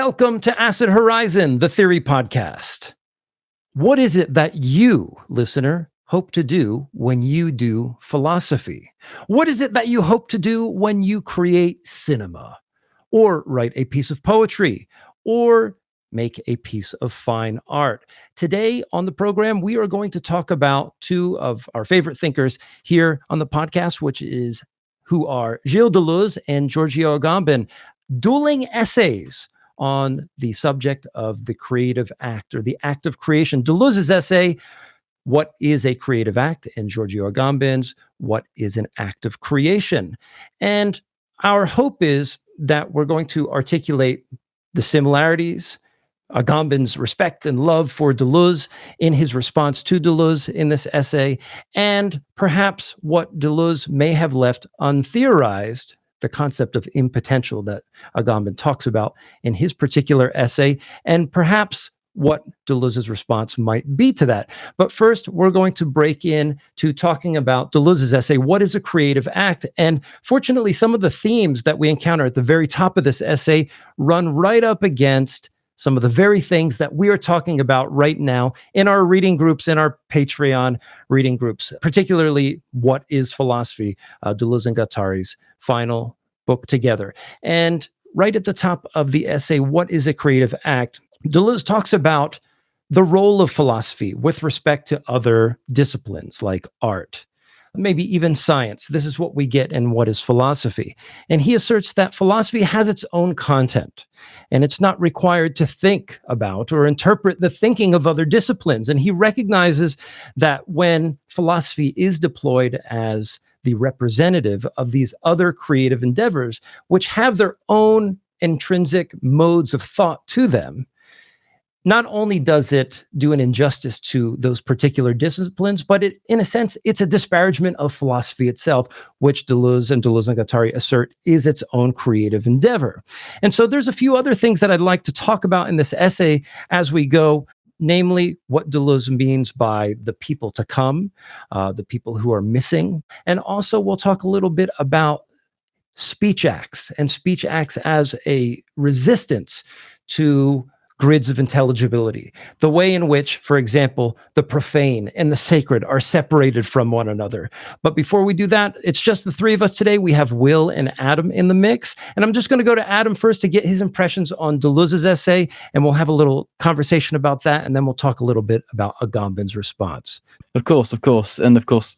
Welcome to Acid Horizon, the Theory Podcast. What is it that you, listener, hope to do when you do philosophy? What is it that you hope to do when you create cinema, or write a piece of poetry, or make a piece of fine art? Today on the program, we are going to talk about two of our favorite thinkers here on the podcast, who are Gilles Deleuze and Giorgio Agamben, dueling essays on the subject of the creative act or the act of creation. Deleuze's essay, What is a Creative Act? And Giorgio Agamben's, What is an Act of Creation? And our hope is that we're going to articulate the similarities, Agamben's respect and love for Deleuze in his response to Deleuze in this essay, and perhaps what Deleuze may have left untheorized, the concept of impotential that Agamben talks about in his particular essay, and perhaps what Deleuze's response might be to that. But first, we're going to break in to talking about Deleuze's essay, What is a Creative Act? And fortunately, some of the themes that we encounter at the very top of this essay run right up against some of the very things that we are talking about right now in our reading groups, in our Patreon reading groups, particularly What is Philosophy, Deleuze and Guattari's final book together. And right at the top of the essay, What is a Creative Act? Deleuze talks about the role of philosophy with respect to other disciplines like art, maybe even science. This is what we get in What is Philosophy? And he asserts that philosophy has its own content, and it's not required to think about or interpret the thinking of other disciplines. And he recognizes that when philosophy is deployed as the representative of these other creative endeavors, which have their own intrinsic modes of thought to them, not only does it do an injustice to those particular disciplines, but in a sense, it's a disparagement of philosophy itself, which Deleuze and Guattari assert is its own creative endeavor. And so there's a few other things that I'd like to talk about in this essay as we go, namely what Deleuze means by the people to come, the people who are missing. And also we'll talk a little bit about speech acts and speech acts as a resistance to grids of intelligibility, the way in which, for example, the profane and the sacred are separated from one another. But before we do that, it's just the three of us today. We have Will and Adam in the mix. And I'm just going to go to Adam first to get his impressions on Deleuze's essay, and we'll have a little conversation about that, and then we'll talk a little bit about Agamben's response. Of course. And of course,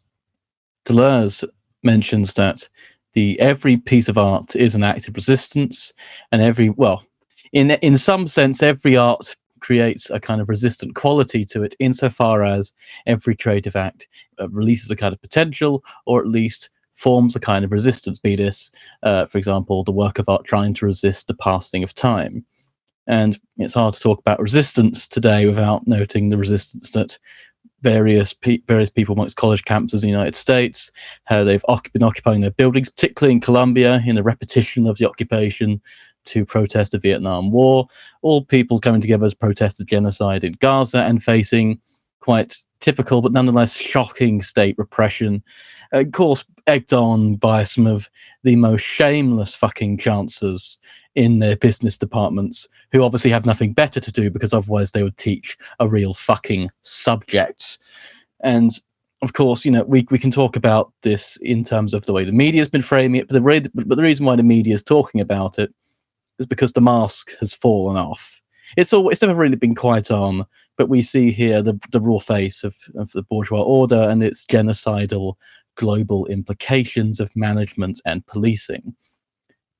Deleuze mentions that every piece of art is an act of resistance, and in some sense, every art creates a kind of resistant quality to it, insofar as every creative act releases a kind of potential, or at least forms a kind of resistance, be this, for example, the work of art trying to resist the passing of time. And it's hard to talk about resistance today without noting the resistance that various people amongst college campuses in the United States, how they've been occupying their buildings, particularly in Colombia, in a repetition of the occupation to protest the Vietnam War, all people coming together to protest the genocide in Gaza and facing quite typical but nonetheless shocking state repression, of course egged on by some of the most shameless fucking chancellors in their business departments, who obviously have nothing better to do because otherwise they would teach a real fucking subject. And of course, we can talk about this in terms of the way the media has been framing it, but the reason why the media is talking about it is because the mask has fallen off. It's never really been quite on, but we see here the raw face of the bourgeois order and its genocidal global implications of management and policing.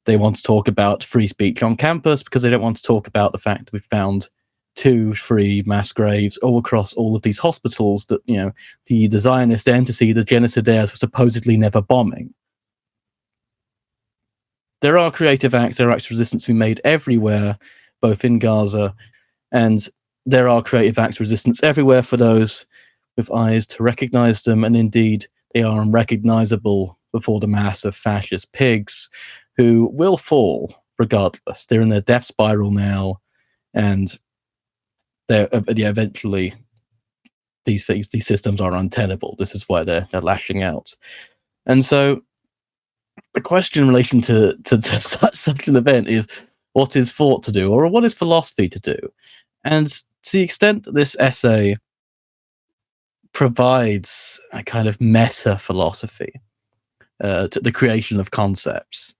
They want to talk about free speech on campus because they don't want to talk about the fact that we've found 2 free mass graves all across all of these hospitals that, the Zionist entity, the genocidaires, were supposedly never bombing. There are creative acts, there are acts of resistance to be made everywhere, both in Gaza, and there are creative acts of resistance everywhere for those with eyes to recognize them, and indeed they are unrecognizable before the mass of fascist pigs who will fall regardless. They're in their death spiral now, and eventually these systems are untenable. This is why they're lashing out. And so the question in relation to such an event is, what is thought to do, or what is philosophy to do. And to the extent that this essay provides a kind of meta philosophy, to the creation of concepts,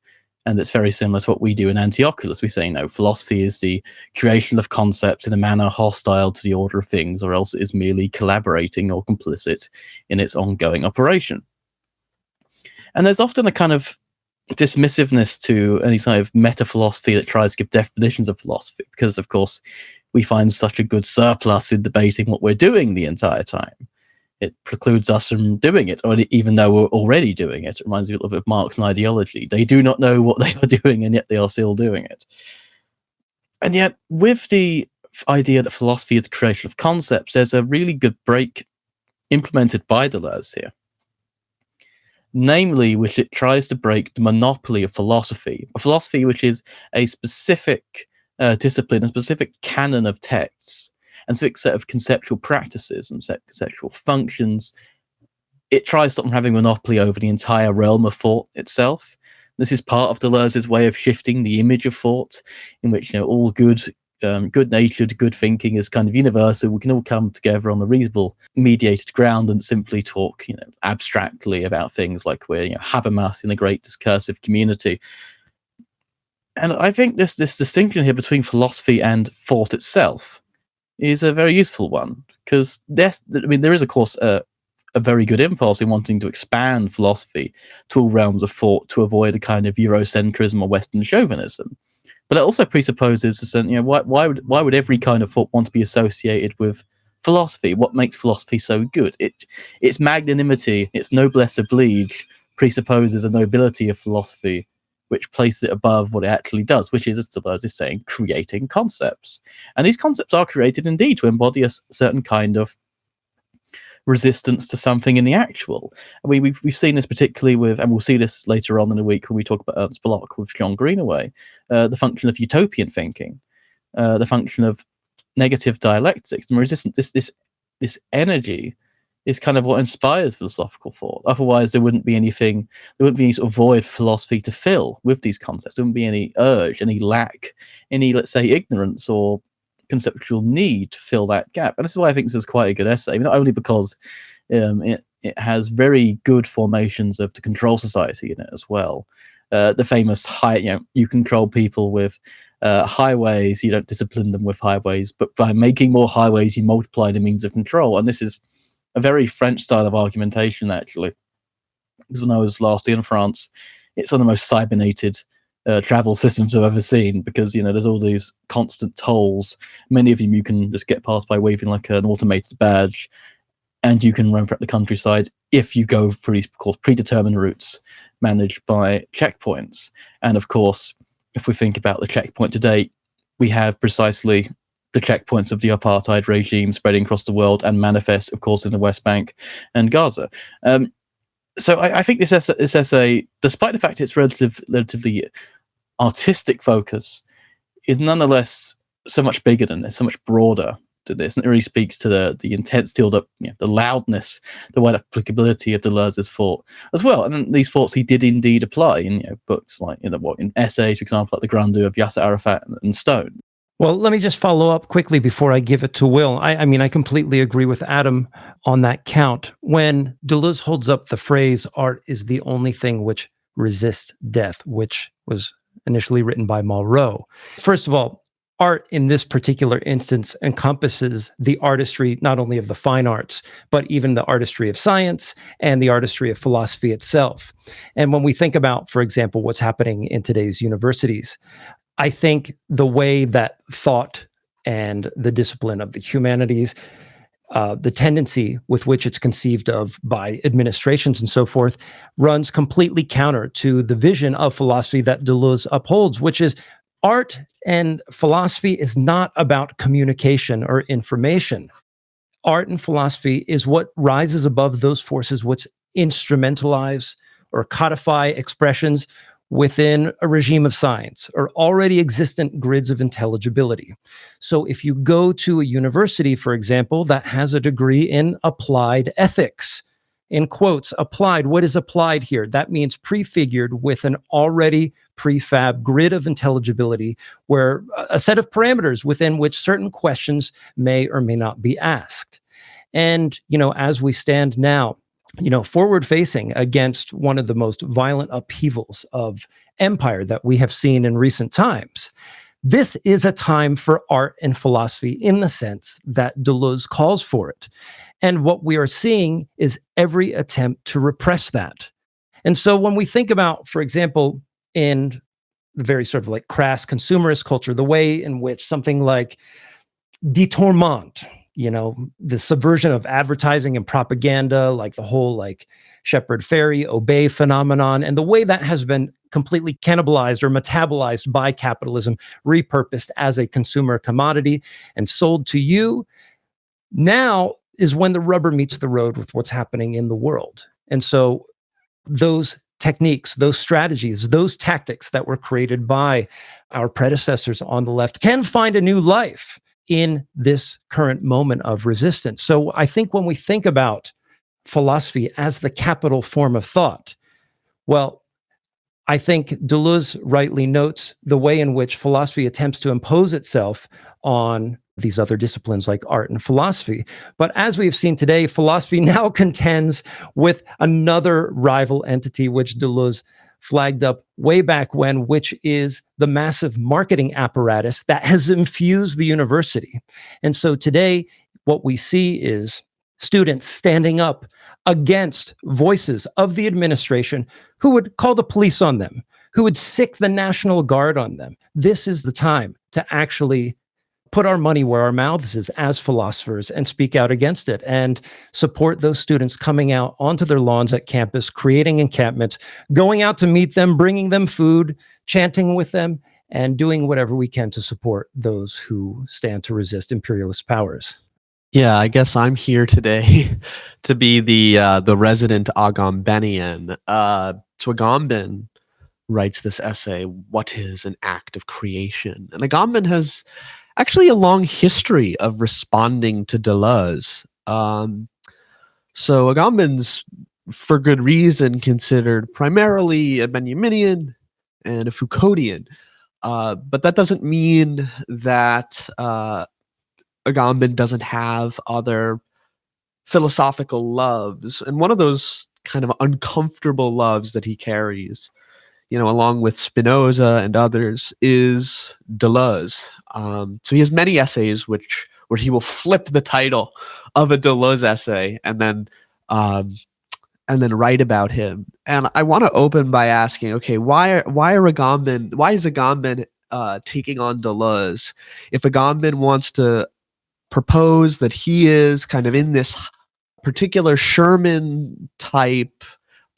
and it's very similar to what we do in Antioculus. We say, philosophy is the creation of concepts in a manner hostile to the order of things, or else it is merely collaborating or complicit in its ongoing operation. And there's often a kind of dismissiveness to any kind of meta-philosophy that tries to give definitions of philosophy, because, of course, we find such a good surplus in debating what we're doing the entire time. It precludes us from doing it, or even though we're already doing it. It reminds me a little bit of Marxian ideology. They do not know what they are doing, and yet they are still doing it. And yet, with the idea that philosophy is the creation of concepts, there's a really good break implemented by Deleuze here. Namely, which it tries to break the monopoly of philosophy, a philosophy which is a specific discipline, a specific canon of texts, and specific set of conceptual practices and conceptual functions. It tries to stop from having monopoly over the entire realm of thought itself. This is part of Deleuze's way of shifting the image of thought, in which all good-natured, good thinking is kind of universal. We can all come together on a reasonable mediated ground and simply talk, abstractly about things like we're Habermas in a great discursive community. And I think this distinction here between philosophy and thought itself is a very useful one, because there is, of course, a very good impulse in wanting to expand philosophy to all realms of thought to avoid a kind of Eurocentrism or Western chauvinism. But it also presupposes that, why would every kind of thought want to be associated with philosophy? What makes philosophy so good? Its magnanimity, its noblesse oblige, presupposes a nobility of philosophy, which places it above what it actually does, which is, as Deleuze is saying, creating concepts. And these concepts are created indeed to embody a certain kind of resistance to something in the actual. We've seen this particularly with, and we'll see this later on in the week when we talk about Ernst Bloch with John Greenaway, the function of utopian thinking, the function of negative dialectics, and resistance. This energy is kind of what inspires philosophical thought. Otherwise, there wouldn't be any sort of void for philosophy to fill with these concepts. There wouldn't be any urge, any lack, any, let's say, ignorance or conceptual need to fill that gap. And this is why I think this is quite a good essay, not only because it has very good formations of the control society in it as well. The famous you control people with highways, you don't discipline them with highways, but by making more highways, you multiply the means of control. And this is a very French style of argumentation, actually. Because when I was last in France, it's one of the most cybernated travel systems I've ever seen, because there's all these constant tolls. Many of them you can just get past by waving like an automated badge, and you can run throughout the countryside if you go through these, of course, predetermined routes managed by checkpoints. And of course, if we think about the checkpoint today, we have precisely the checkpoints of the apartheid regime spreading across the world and manifest, of course, in the West Bank and Gaza. So I think this essay, despite the fact it's relatively artistic focus, is nonetheless so much bigger than this, so much broader than this, and it really speaks to the intensity or the loudness, the wide applicability of Deleuze's thought as well. And then these thoughts he did indeed apply in books like in essays, for example, like The Grandeur of Yasser Arafat and Stone. Well, let me just follow up quickly before I give it to Will. I completely agree with Adam on that count. When Deleuze holds up the phrase, art is the only thing which resists death, which was initially written by Malraux. First of all, art in this particular instance encompasses the artistry, not only of the fine arts, but even the artistry of science and the artistry of philosophy itself. And when we think about, for example, what's happening in today's universities, I think the way that thought and the discipline of the humanities, the tendency with which it's conceived of by administrations and so forth, runs completely counter to the vision of philosophy that Deleuze upholds, which is art and philosophy is not about communication or information. Art and philosophy is what rises above those forces which instrumentalize or codify expressions within a regime of science or already existent grids of intelligibility. So if you go to a university, for example, that has a degree in applied ethics, in quotes, applied. What is applied here? That means prefigured with an already prefab grid of intelligibility, where a set of parameters within which certain questions may or may not be asked. And, as we stand now, forward facing against one of the most violent upheavals of empire that we have seen in recent times, this is a time for art and philosophy in the sense that Deleuze calls for it. And what we are seeing is every attempt to repress that. And so when we think about, for example, in the very sort of like crass consumerist culture, the way in which something like détournement, the subversion of advertising and propaganda, like the whole like shepherd fairy obey phenomenon, and the way that has been completely cannibalized or metabolized by capitalism, repurposed as a consumer commodity and sold to you, now is when the rubber meets the road with what's happening in the world. And so those techniques, those strategies, those tactics that were created by our predecessors on the left can find a new life in this current moment of resistance. So I think when we think about philosophy as the capital form of thought, well, I think Deleuze rightly notes the way in which philosophy attempts to impose itself on these other disciplines like art and philosophy. But as we've seen today, philosophy now contends with another rival entity, which Deleuze flagged up way back when, which is the massive marketing apparatus that has infused the university. And so today, what we see is students standing up against voices of the administration who would call the police on them, who would sic the National Guard on them. This is the time to actually put our money where our mouths is as philosophers and speak out against it and support those students coming out onto their lawns at campus, creating encampments, going out to meet them, bringing them food, chanting with them, and doing whatever we can to support those who stand to resist imperialist powers. Yeah, I guess I'm here today to be the resident Agambenian. So Agamben writes this essay, "What is an Act of Creation?" And Agamben has actually a long history of responding to Deleuze. So Agamben's, for good reason, considered primarily a Benjaminian and a Foucauldian. But that doesn't mean that Agamben doesn't have other philosophical loves. And one of those kind of uncomfortable loves that he carries, along with Spinoza and others, is Deleuze. So he has many essays where he will flip the title of a Deleuze essay and then write about him. And I want to open by asking, okay, why is Agamben taking on Deleuze? If Agamben wants to propose that he is kind of in this particular Sherman type,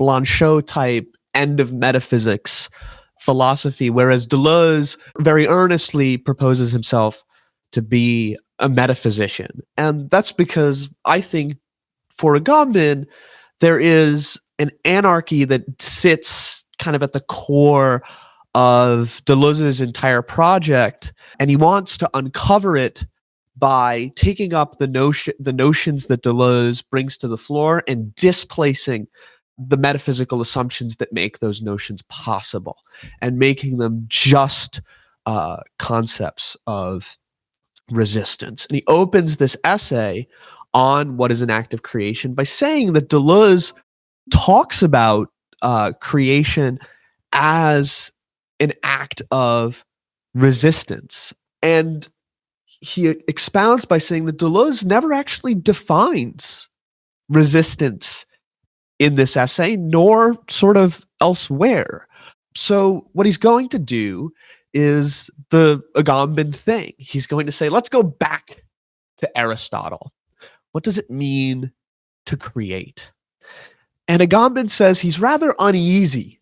Blanchot type end of metaphysics philosophy, whereas Deleuze very earnestly proposes himself to be a metaphysician. And that's because I think for Agamben, there is an anarchy that sits kind of at the core of Deleuze's entire project, and he wants to uncover it by taking up the notions that Deleuze brings to the floor and displacing the metaphysical assumptions that make those notions possible and making them just concepts of resistance. And he opens this essay on what is an act of creation by saying that Deleuze talks about creation as an act of resistance. And he expounds by saying that Deleuze never actually defines resistance in this essay, nor sort of elsewhere. So what he's going to do is the Agamben thing. He's going to say, let's go back to Aristotle. What does it mean to create? And Agamben says he's rather uneasy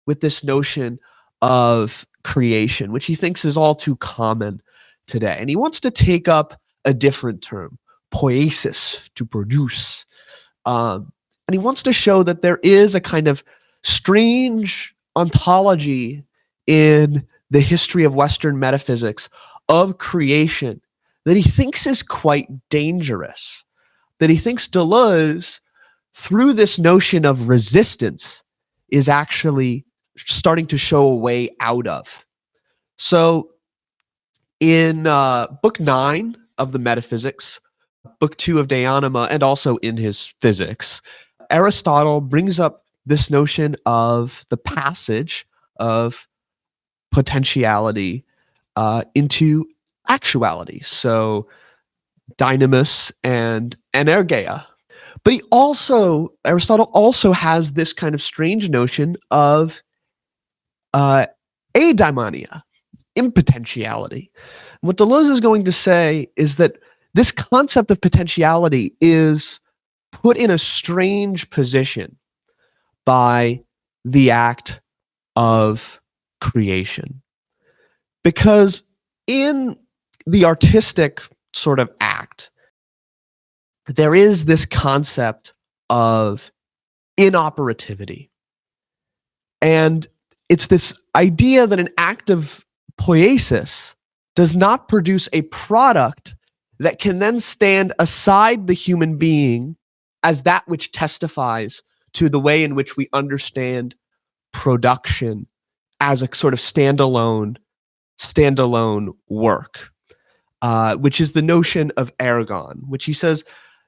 with this notion of creation, which he thinks is all too common today. And he wants to take up a different term, poiesis, to produce. And he wants to show that there is a kind of strange ontology in the history of Western metaphysics of creation that he thinks is quite dangerous, that he thinks Deleuze through this notion of resistance, is actually starting to show a way out of. So in book 9 of the Metaphysics, book 2 of De Anima, and also in his Physics, Aristotle brings up this notion of the passage of potentiality into actuality. So dynamis and energeia. But Aristotle also has this kind of strange notion of eudaimonia, impotentiality. And what Deleuze is going to say is that this concept of potentiality is put in a strange position by the act of creation. Because in the artistic sort of act, there is this concept of inoperativity. And it's this idea that an act of poiesis does not produce a product that can then stand aside the human being as that which testifies to the way in which we understand production as a sort of standalone work, which is the notion of ergon, which he says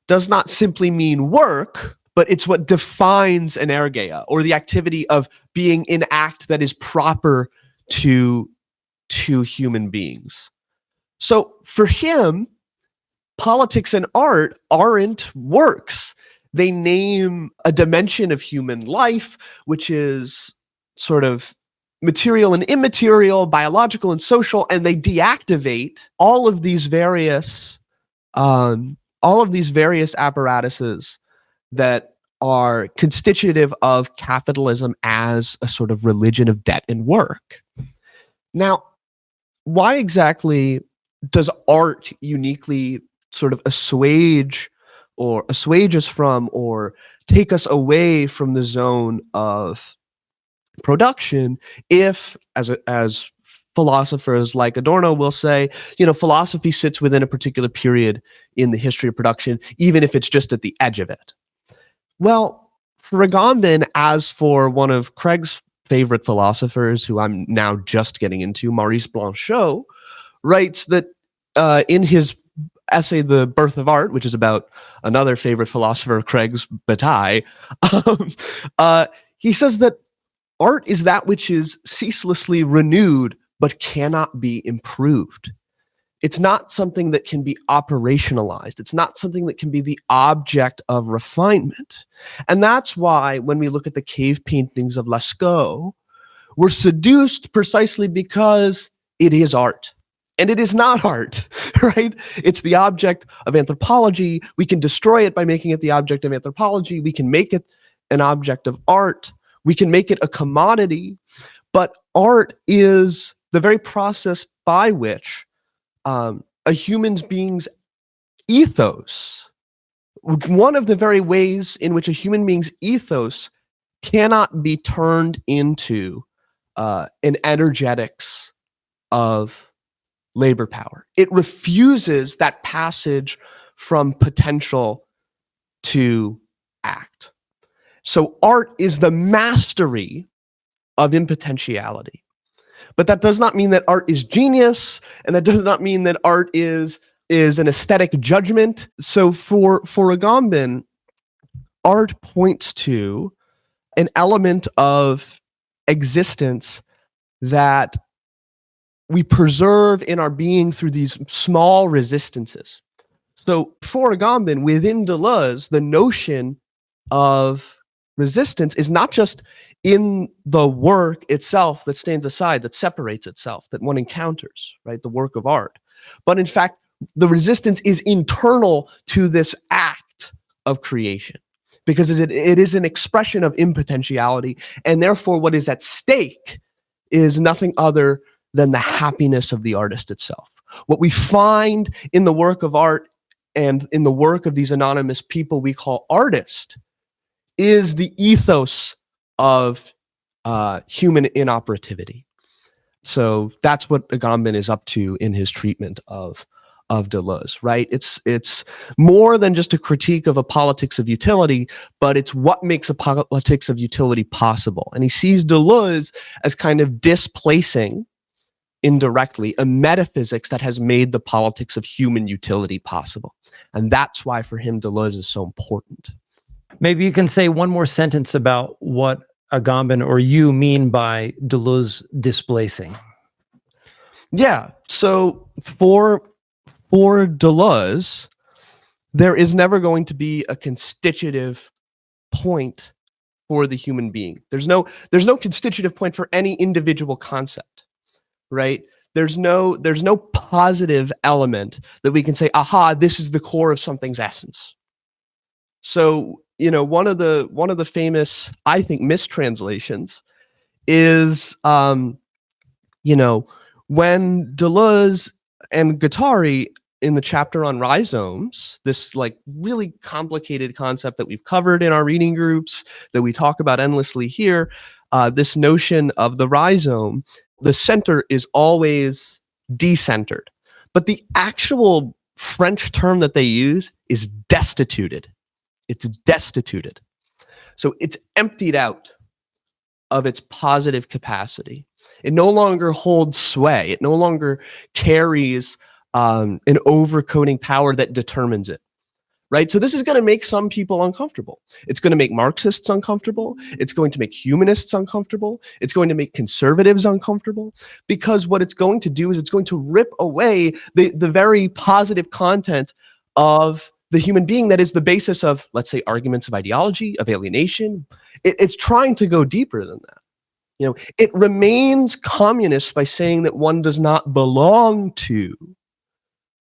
does not simply mean work, but it's what defines an energeia, or the activity of being in act that is proper to human beings. So for him, politics and art aren't works. They name a dimension of human life, which is sort of material and immaterial, biological and social, and they deactivate all of these various apparatuses that are constitutive of capitalism as a sort of religion of debt and work. Now, why exactly does art uniquely sort of assuage us from, or take us away from the zone of production, if, as philosophers like Adorno will say, philosophy sits within a particular period in the history of production, even if it's just at the edge of it? Well, for Agamben, as for one of Craig's favorite philosophers, who I'm now just getting into, Maurice Blanchot, writes that in his essay, The Birth of Art, which is about another favorite philosopher of Craig's, Bataille, he says that art is that which is ceaselessly renewed but cannot be improved. It's not something that can be operationalized. It's not something that can be the object of refinement. And that's why when we look at the cave paintings of Lascaux, we're seduced precisely because it is art. And it is not art, right? It's the object of anthropology. We can destroy it by making it the object of anthropology. We can make it an object of art. We can make it a commodity. But art is the very process by which a human being's ethos, one of the very ways in which a human being's ethos cannot be turned into an energetics of labor power. It refuses that passage from potential to act. So art is the mastery of impotentiality. But that does not mean that art is genius, and that does not mean that art is an aesthetic judgment. So for Agamben, art points to an element of existence that we preserve in our being through these small resistances. So for Agamben, within Deleuze, the notion of resistance is not just in the work itself that stands aside, that separates itself, that one encounters, right? The work of art. But in fact, the resistance is internal to this act of creation, because it is an expression of impotentiality. And therefore, what is at stake is nothing other than the happiness of the artist itself. What we find in the work of art and in the work of these anonymous people we call artists is the ethos of human inoperativity. So that's what Agamben is up to in his treatment of of Deleuze, right? It's more than just a critique of a politics of utility, but it's what makes a politics of utility possible. And he sees Deleuze as kind of displacing indirectly a metaphysics that has made the politics of human utility possible. And that's why for him Deleuze is so important. Maybe you can say one more sentence about what Agamben or you mean by Deleuze displacing. Yeah. So for Deleuze, there is never going to be a constitutive point for the human being. There's no constitutive point for any individual concept, right? There's no positive element that we can say, aha, this is the core of something's essence. So, one of the famous, I think, mistranslations is, when Deleuze and Guattari in the chapter on rhizomes, this like really complicated concept that we've covered in our reading groups, that we talk about endlessly here, this notion of the rhizome, the center is always decentered. But the actual French term that they use is destituted. It's destituted. So it's emptied out of its positive capacity. It no longer holds sway. It no longer carries an overcoding power that determines it, right? So this is going to make some people uncomfortable. It's going to make Marxists uncomfortable. It's going to make humanists uncomfortable. It's going to make conservatives uncomfortable, because what it's going to do is it's going to rip away the very positive content of the human being that is the basis of, let's say, arguments of ideology, of alienation. It's trying to go deeper than that. It remains communist by saying that one does not belong to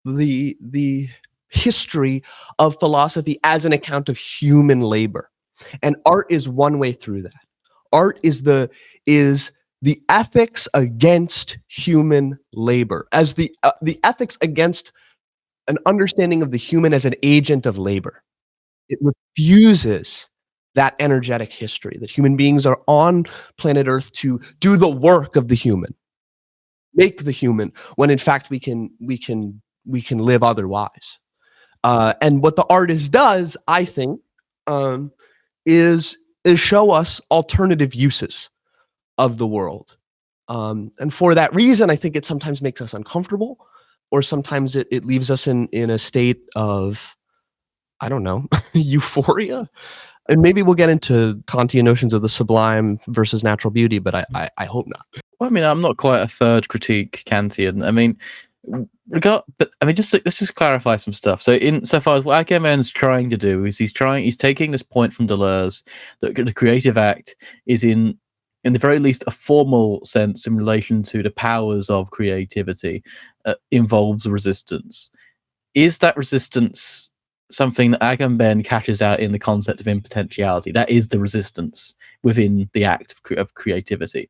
the history of philosophy as an account of human labor. And art is one way through that. Art is the ethics against human labor, as the ethics against an understanding of the human as an agent of labor. It refuses that energetic history, that human beings are on planet Earth to do the work of the human, make the human, when in fact we can live otherwise. And what the artist does, I think, is show us alternative uses of the world. And for that reason, I think it sometimes makes us uncomfortable, or sometimes it leaves us in a state of, I don't know, euphoria. And maybe we'll get into Kantian notions of the sublime versus natural beauty, but I hope not. Well, I mean, I'm not quite a third critique Kantian. I mean, let's just clarify some stuff. So, insofar as what Agamben's trying to do is he's taking this point from Deleuze that the creative act is in the very least a formal sense in relation to the powers of creativity, involves resistance. Is that resistance something that Agamben catches out in the concept of impotentiality? That is the resistance within the act of creativity.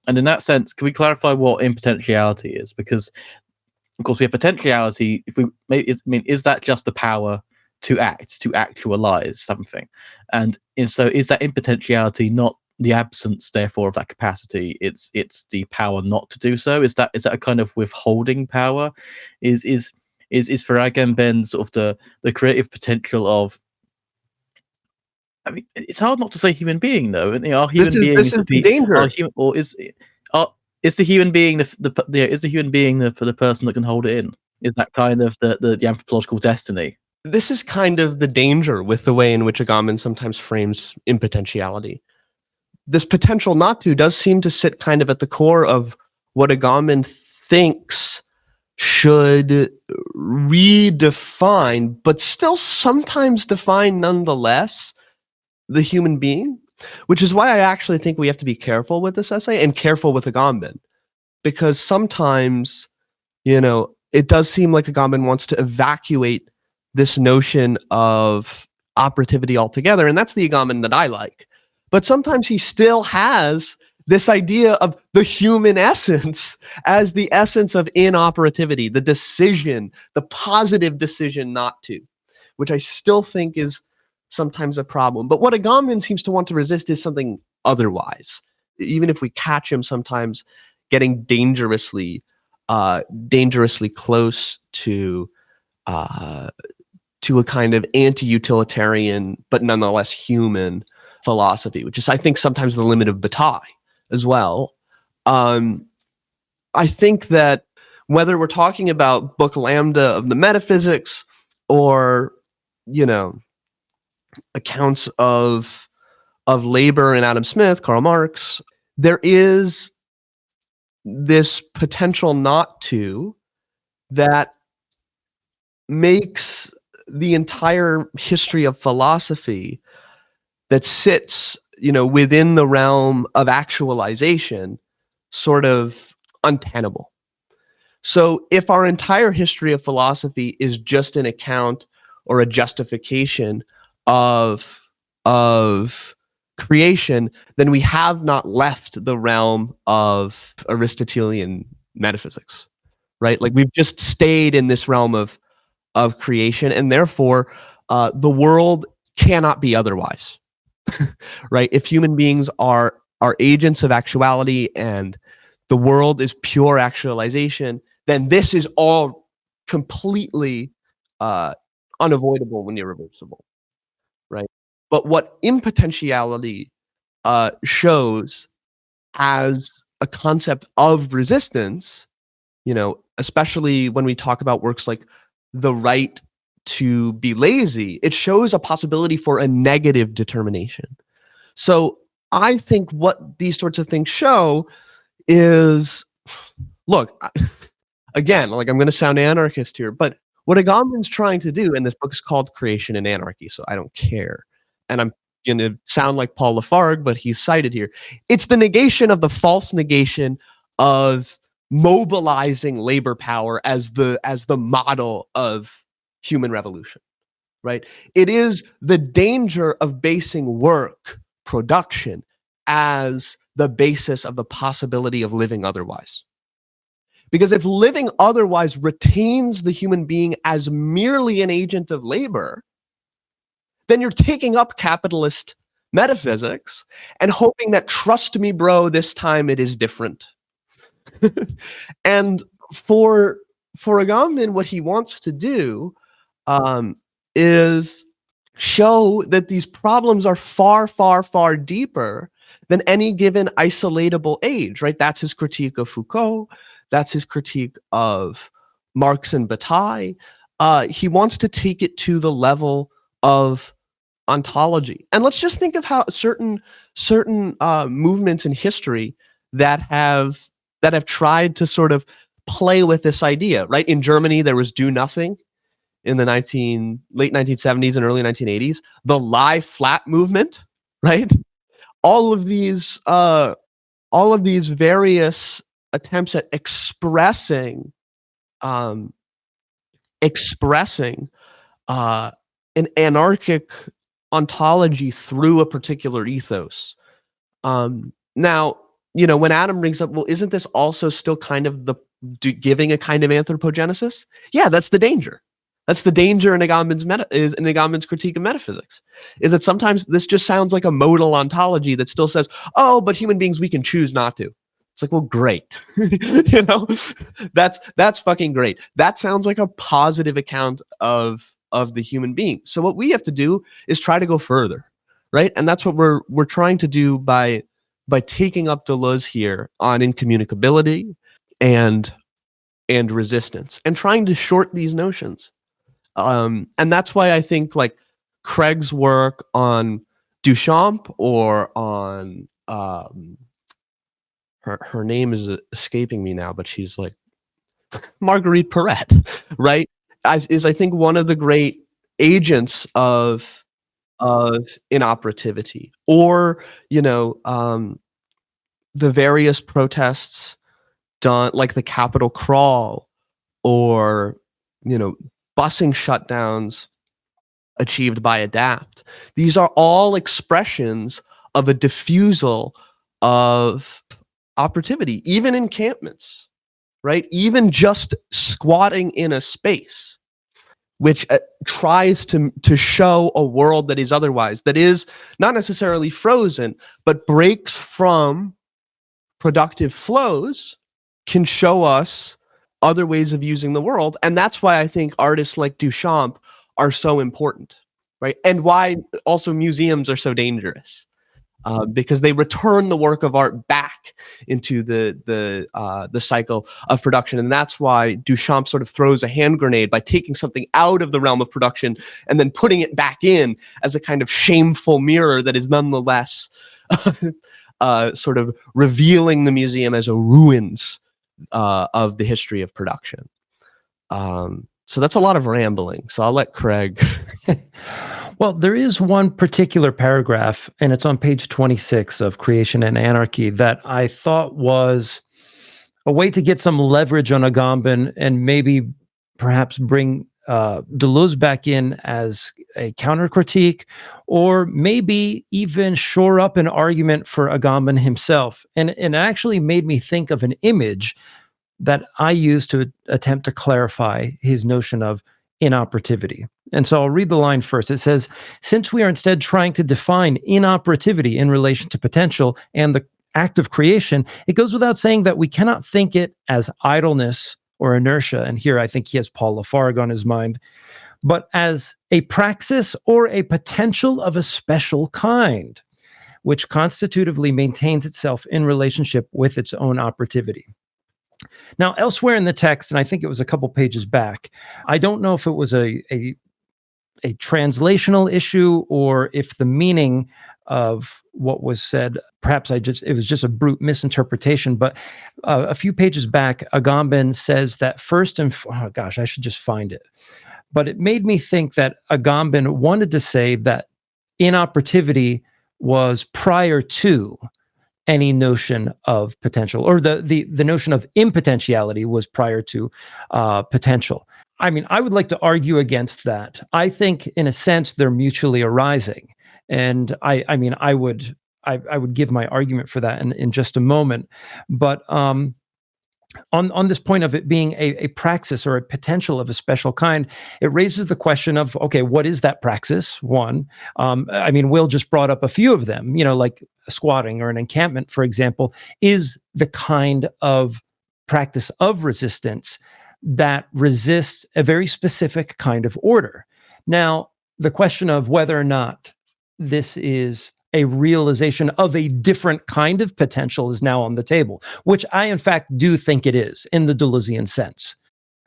And in that sense, can we clarify what impotentiality is? Because, of course, we have potentiality. Is that just the power to act, to actualize something? And so, is that impotentiality not the absence, therefore, of that capacity? It's the power not to do so. Is that a kind of withholding power? Is for Agamben sort of the creative potential of? I mean, it's hard not to say human being, though. Are human beings the danger? Is the human being for the person that can hold it in? Is that kind of the anthropological destiny? This is kind of the danger with the way in which Agamben sometimes frames impotentiality. This potential not to does seem to sit kind of at the core of what Agamben thinks should redefine, but still sometimes define nonetheless, the human being, which is why I actually think we have to be careful with this essay and careful with Agamben, because sometimes, it does seem like Agamben wants to evacuate this notion of operativity altogether, and that's the Agamben that I like. But sometimes he still has this idea of the human essence as the essence of inoperativity, the decision, the positive decision not to, which I still think is sometimes a problem. But what Agamben seems to want to resist is something otherwise. Even if we catch him sometimes getting dangerously close to to a kind of anti-utilitarian but nonetheless human philosophy, which is, I think, sometimes the limit of Bataille as well. I think that whether we're talking about Book Lambda of the Metaphysics or, accounts of labor in Adam Smith, Karl Marx, there is this potential not to that makes the entire history of philosophy that sits, within the realm of actualization sort of untenable. So if our entire history of philosophy is just an account or a justification of creation, then we have not left the realm of Aristotelian metaphysics, right? Like, we've just stayed in this realm of creation, and therefore the world cannot be otherwise, right? If human beings are agents of actuality and the world is pure actualization, then this is all completely unavoidable and irreversible, right? But what impotentiality shows as a concept of resistance, especially when we talk about works like The Right to Be Lazy, it shows a possibility for a negative determination. So I think what these sorts of things show is, look, again, like, I'm going to sound anarchist here, but what Agamben's trying to do, and this book is called Creation and Anarchy, so I don't care, and I'm going to sound like Paul Lafargue, but he's cited here. It's the negation of the false negation of mobilizing labor power as the model of human revolution, right? It is the danger of basing work production as the basis of the possibility of living otherwise. Because if living otherwise retains the human being as merely an agent of labor, then you're taking up capitalist metaphysics and hoping that, trust me, bro, this time it is different. And for Agamben, what he wants to do is show that these problems are far, far, far deeper than any given isolatable age, right? That's his critique of Foucault. That's his critique of Marx and Bataille. He wants to take it to the level of ontology. And let's just think of how certain movements in history that have tried to sort of play with this idea, right? In Germany, there was Do Nothing in the late 1970s and early 1980s. The Lie Flat movement, right? All of these various attempts at expressing an anarchic ontology through a particular ethos. Now, when Adam brings up, well, isn't this also still kind of giving a kind of anthropogenesis? Yeah, that's the danger. That's the danger in Agamben's critique of metaphysics, is that sometimes this just sounds like a modal ontology that still says, oh, but human beings, we can choose not to. It's like, well, great. That's fucking great. That sounds like a positive account of the human being. So what we have to do is try to go further, right? And that's what we're trying to do by taking up Deleuze here on incommunicability and resistance, and trying to short these notions. And that's why I think, like, Craig's work on Duchamp, or on her name is escaping me now, but she's like Marguerite Perret, right? Is I think one of the great agents of inoperativity, or the various protests done, like the Capitol crawl, or busing shutdowns achieved by ADAPT. These are all expressions of a diffusal of operativity, even encampments, right? Even just squatting in a space, which tries to show a world that is otherwise, that is not necessarily frozen, but breaks from productive flows, can show us other ways of using the world. And that's why I think artists like Duchamp are so important, right? And why also museums are so dangerous. Because they return the work of art back into the cycle of production, and that's why Duchamp sort of throws a hand grenade by taking something out of the realm of production and then putting it back in as a kind of shameful mirror that is nonetheless sort of revealing the museum as a ruins of the history of production. So that's a lot of rambling. So I'll let Craig. Well, there is one particular paragraph, and it's on page 26 of Creation and Anarchy, that I thought was a way to get some leverage on Agamben and maybe perhaps bring Deleuze back in as a counter critique, or maybe even shore up an argument for Agamben himself. And it actually made me think of an image that I used to attempt to clarify his notion of inoperativity. And so I'll read the line first. It says, since we are instead trying to define inoperativity in relation to potential and the act of creation, it goes without saying that we cannot think it as idleness or inertia. And here I think he has Paul Lafargue on his mind, but as a praxis or a potential of a special kind, which constitutively maintains itself in relationship with its own operativity. Now, elsewhere in the text, and I think it was a couple pages back, I don't know if it was a translational issue or if the meaning of what was said, perhaps it was just a brute misinterpretation, but a few pages back, Agamben says that I should just find it. But it made me think that Agamben wanted to say that inoperativity was prior to any notion of potential, or the notion of impotentiality was prior to potential. I mean, I would like to argue against that. I think, in a sense, they're mutually arising, and I would give my argument for that in just a moment. But on this point of it being a praxis or a potential of a special kind, it raises the question of, okay, what is that praxis? One, Will just brought up a few of them, like squatting or an encampment, for example, is the kind of practice of resistance that resists a very specific kind of order. Now, the question of whether or not this is a realization of a different kind of potential is now on the table, which I, in fact, do think it is in the Deleuzean sense.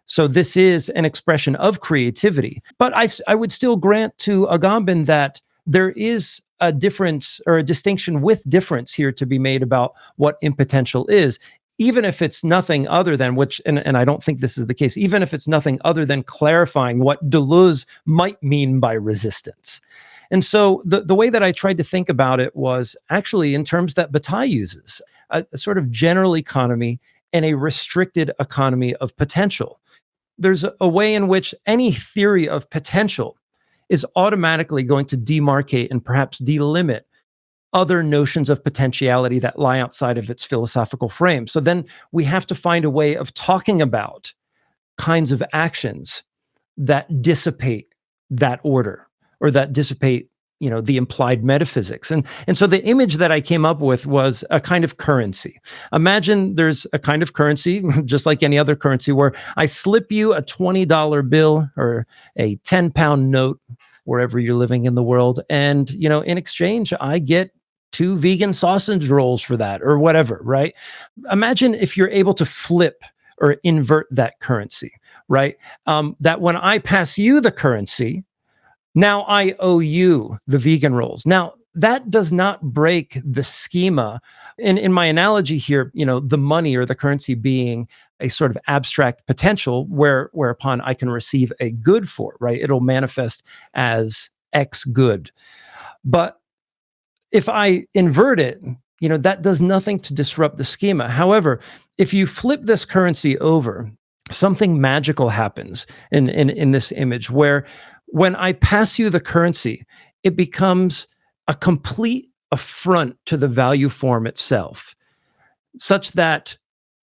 So this is an expression of creativity. But I would still grant to Agamben that there is a difference or a distinction with difference here to be made about what impotential is, even if it's nothing other than and I don't think this is the case, even if it's nothing other than clarifying what Deleuze might mean by resistance. And so the way that I tried to think about it was actually in terms that Bataille uses, a sort of general economy and a restricted economy of potential. There's a way in which any theory of potential is automatically going to demarcate and perhaps delimit other notions of potentiality that lie outside of its philosophical frame. So then we have to find a way of talking about kinds of actions that dissipate that order, or that dissipate, the implied metaphysics. And so the image that I came up with was a kind of currency. Imagine there's a kind of currency, just like any other currency, where I slip you a $20 bill or a 10-pound note, wherever you're living in the world. And, in exchange, I get 2 vegan sausage rolls for that, or whatever, right? Imagine if you're able to flip or invert that currency, right? That when I pass you the currency, now I owe you the vegan rolls. Now, that does not break the schema. In my analogy here, the money or the currency being a sort of abstract potential whereupon I can receive a good for, right? It'll manifest as X good. But if I invert it, that does nothing to disrupt the schema. However, if you flip this currency over, something magical happens in this image where when I pass you the currency, it becomes a complete affront to the value form itself, such that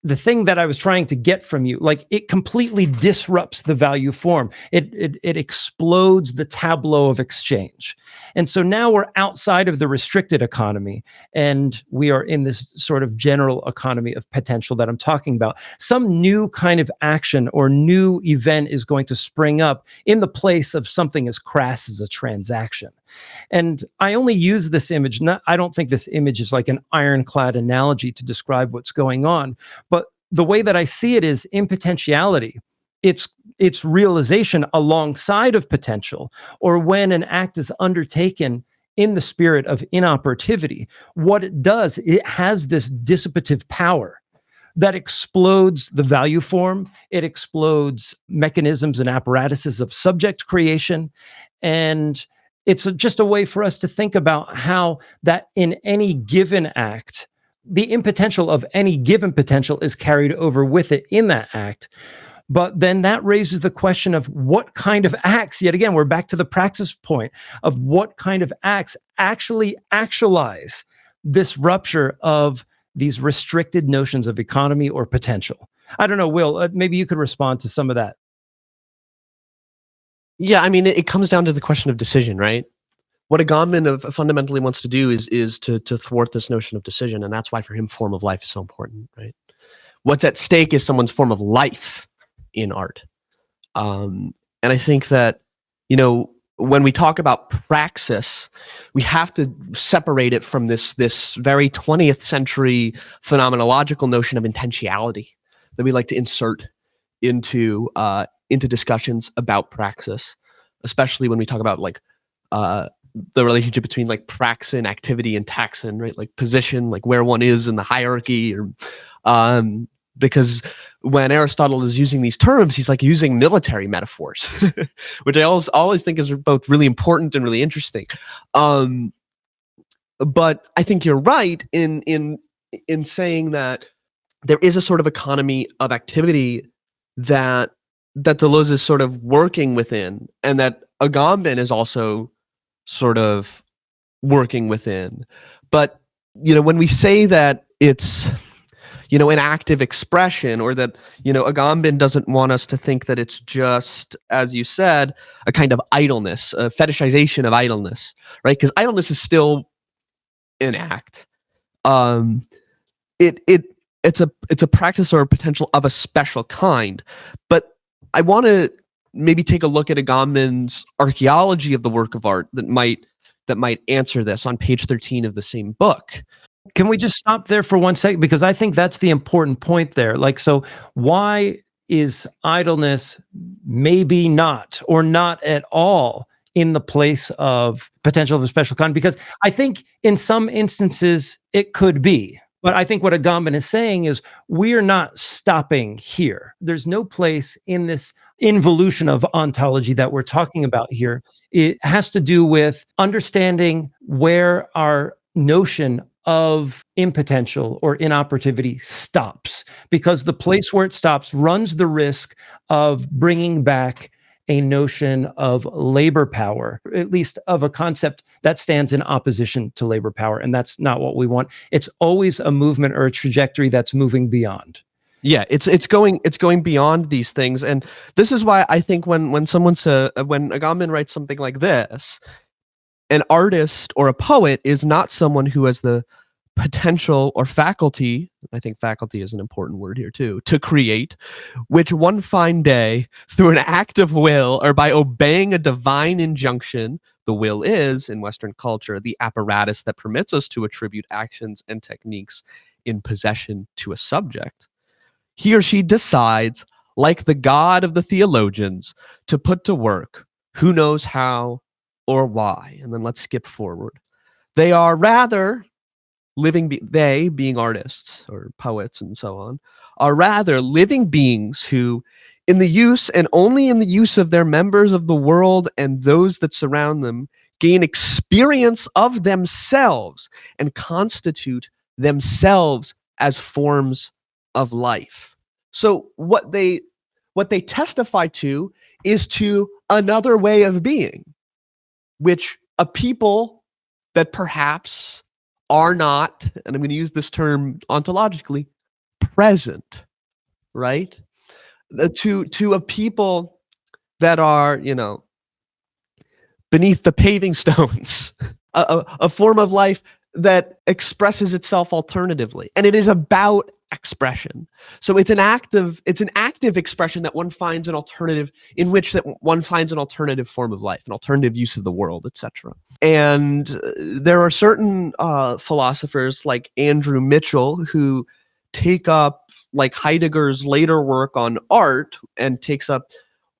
the thing that I was trying to get from you, like it completely disrupts the value form. It explodes the tableau of exchange. And so now we're outside of the restricted economy and we are in this sort of general economy of potential that I'm talking about. Some new kind of action or new event is going to spring up in the place of something as crass as a transaction. And I only use this image, I don't think this image is like an ironclad analogy to describe what's going on, but the way that I see it is impotentiality. It's realization alongside of potential, or when an act is undertaken in the spirit of inoperativity, what it does, it has this dissipative power that explodes the value form. It explodes mechanisms and apparatuses of subject creation. And it's just a way for us to think about how that in any given act, the impotential of any given potential is carried over with it in that act. But then that raises the question of what kind of acts, yet again, we're back to the praxis point of what kind of acts actually actualize this rupture of these restricted notions of economy or potential. I don't know, Will, maybe you could respond to some of that. Yeah, I mean, it comes down to the question of decision, right? What Agamben fundamentally wants to do is to thwart this notion of decision, and that's why for him form of life is so important, right? What's at stake is someone's form of life in art, and I think that when we talk about praxis, we have to separate it from this very 20th century phenomenological notion of intentiality that we like to insert into discussions about praxis, especially when we talk about like the relationship between like praxin, activity, and taxon, right? Like position, like where one is in the hierarchy, or because when Aristotle is using these terms, he's like using military metaphors, which I always think is both really important and really interesting. But I think you're right in saying that there is a sort of economy of activity that Deleuze is sort of working within, and that Agamben is also sort of working within. But when we say that it's an active expression, or that Agamben doesn't want us to think that it's just, as you said, a kind of idleness, a fetishization of idleness, right? Because idleness is still an act. It's a practice or a potential of a special kind. But I want to maybe take a look at Agamben's archaeology of the work of art that might answer this on page 13 of the same book. Can we just stop there for 1 second? Because I think that's the important point there. Like, so why is idleness maybe not, or not at all, in the place of potential of a special kind? Because I think in some instances it could be. But I think what Agamben is saying is we're not stopping here. There's no place in this involution of ontology that we're talking about here. It has to do with understanding where our notion of impotential or inoperativity stops, because the place where it stops runs the risk of bringing back a notion of labor power, at least of a concept that stands in opposition to labor power. And that's not what we want. It's always a movement or a trajectory that's moving beyond. Yeah, it's going beyond these things. And this is why I think when Agamben writes something like this, an artist or a poet is not someone who has the potential or faculty, I think faculty is an important word here too, to create, which one fine day, through an act of will or by obeying a divine injunction, the will is, in Western culture, the apparatus that permits us to attribute actions and techniques in possession to a subject. He or she decides, like the god of the theologians, to put to work, who knows how or why. And then let's skip forward. They are rather they, being artists or poets and so on, are rather living beings who, in the use and only in the use of their members of the world and those that surround them, gain experience of themselves and constitute themselves as forms of life. So what they testify to is to another way of being, which a people that perhaps are not, and I'm going to use this term ontologically, present, right? To a people that are, beneath the paving stones, a form of life that expresses itself alternatively, and it is about expression. So it's an active expression that one finds an alternative in which that one finds an alternative form of life, an alternative use of the world, etc. And there are certain philosophers like Andrew Mitchell who take up like Heidegger's later work on art and takes up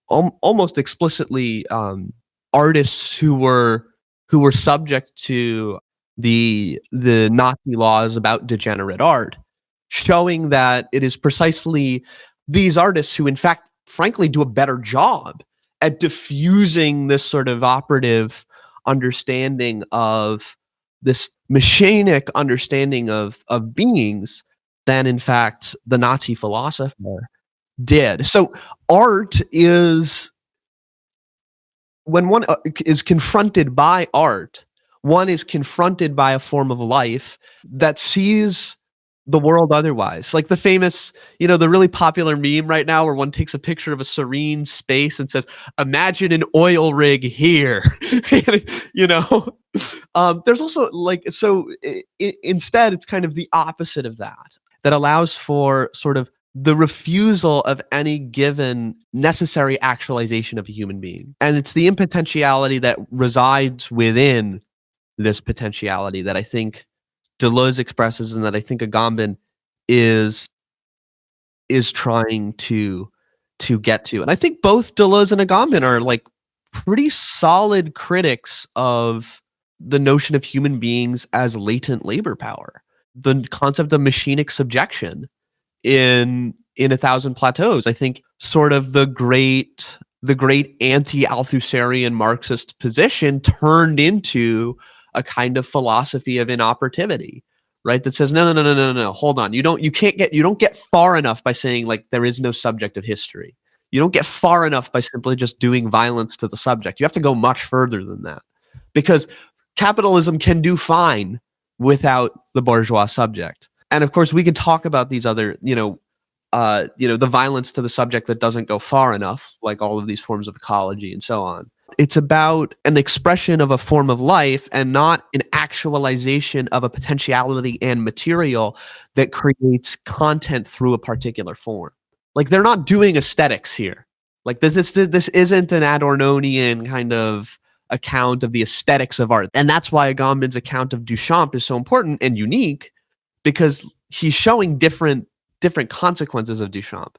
almost explicitly artists who were subject to the Nazi laws about degenerate art, showing that it is precisely these artists who, in fact, frankly, do a better job at diffusing this sort of operative understanding of this machinic understanding of beings than, in fact, the Nazi philosopher did. So art is, when one is confronted by art, one is confronted by a form of life that sees the world otherwise. Like the famous, the really popular meme right now where one takes a picture of a serene space and says, imagine an oil rig here. There's also instead it's kind of the opposite of that allows for sort of the refusal of any given necessary actualization of a human being. And it's the impotentiality that resides within this potentiality that I think Deleuze expresses and that I think Agamben is trying to get to. And I think both Deleuze and Agamben are like pretty solid critics of the notion of human beings as latent labor power. The concept of machinic subjection in A Thousand Plateaus, I think sort of the great anti-Althusserian Marxist position turned into a kind of philosophy of inoperativity, right? That says, no, hold on. You don't get far enough by saying like there is no subject of history. You don't get far enough by simply just doing violence to the subject. You have to go much further than that, because capitalism can do fine without the bourgeois subject. And of course, we can talk about these other, the violence to the subject that doesn't go far enough, like all of these forms of ecology and so on. It's about an expression of a form of life and not an actualization of a potentiality and material that creates content through a particular form. Like they're not doing aesthetics here. Like this isn't an Adornonian kind of account of the aesthetics of art. And that's why Agamben's account of Duchamp is so important and unique, because he's showing different consequences of Duchamp.